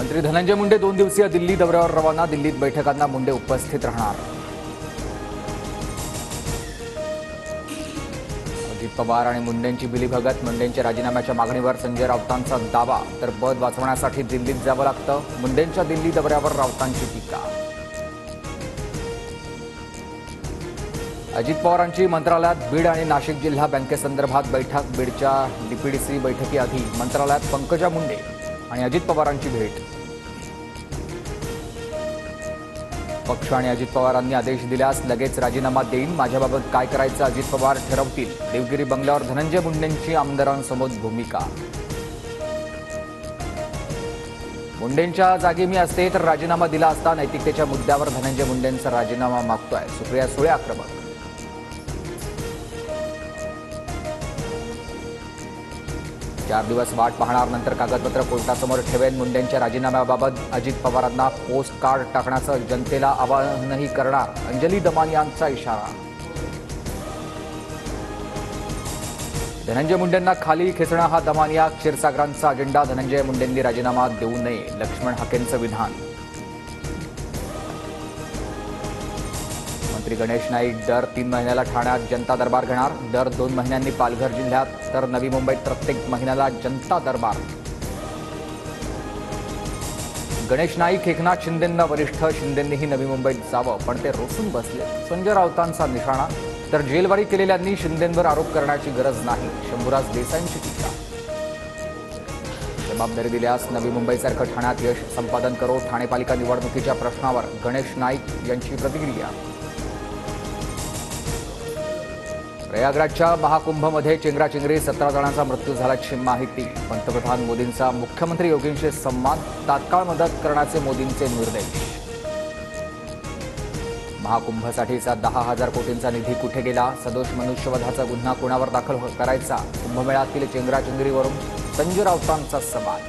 मंत्री धनंजय मुंडे 2 दिवसीय दिल्ली दौऱ्यावर रवाना। दिल्लीत बैठकांना मुंडे उपस्थित राहणार। अजित पवार आणि मुंडेंची मिलीभगत। मुंडेंच्या राजीनाम्याच्या मागणीवर संजय राऊतांचा दावा, तर पद वाचवण्यासाठी दिल्लीत जावं लागतं। मुंडेंच्या दिल्ली दौऱ्यावर राऊतांची टीका। अजित पवारांची मंत्रालयात बीड आणि नाशिक जिल्हा बँकेसंदर्भात बैठक। बीडच्या डीपीडीसी बैठकीआधी मंत्रालयात पंकजा मुंडे आणि अजित पवारांची भेट। पक्ष आणि अजित पवारांनी आदेश दिल्यास लगेच राजीनामा देईन। माझ्याबाबत काय करायचं अजित पवार ठरवतील। देवगिरी बंगल्यावर धनंजय मुंडेंची आमदारांसमोर भूमिका। मुंडेंच्या जागी मी असते तर राजीनामा दिला असता। नैतिकतेच्या मुद्द्यावर धनंजय मुंडेंचा राजीनामा मागतोय सुप्रिया सुळे आक्रमक। 4 दिवस वाट पाहणार, नंतर कागदपत्र कोर्टासमोर ठेवेन। मुंडेंच्या राजीनाम्याबाबत अजित पवारांना पोस्ट कार्ड टाकण्याचं जनतेला आवाहनही करणार, अंजली दमानियांचा इशारा। धनंजय मुंडेंना खाली खेचणं हा दमानिया क्षीरसागरांचा अजेंडा। धनंजय मुंडेंनी राजीनामा देऊ नये, लक्ष्मण हाकेंचं विधान। मंत्री गणेश नाईक दर 3 महिन्याला ठाण्यात जनता दरबार घेणार। दर 2 महिन्यांनी पालघर जिल्ह्यात तर नवी मुंबईत प्रत्येक महिन्याला जनता दरबार। गणेश नाईक एकनाथ शिंदेंना वरिष्ठ। शिंदेंनीही नवी मुंबईत जावं, पण ते रोसून बसले। संजय राऊतांचा निशाणा, तर जेलवारी केलेल्यांनी शिंदेंवर आरोप करण्याची गरज नाही, शंभूराज देसाईंची टीका। जबाबदारी दिल्यास नवी मुंबईसारखं ठाण्यात यश संपादन करो। ठाणे पालिका निवडणुकीच्या प्रश्नावर गणेश नाईक यांची प्रतिक्रिया। प्रयागराजच्या महाकुंभमध्ये चेंगराचेंगरी, 17 जणांचा मृत्यू झाल्याची माहिती। पंतप्रधान मोदींचा मुख्यमंत्री योगींशी संवाद, तात्काळ मदत करण्याचे मोदींचे निर्देश। महाकुंभसाठीचा 10,000 कोटींचा निधी कुठे गेला? सदोष मनुष्यवधाचा गुन्हा कोणावर दाखल करायचा? कुंभमेळ्यातील चेंगराचेंगरीवरून संजय राऊतांचा सवाल।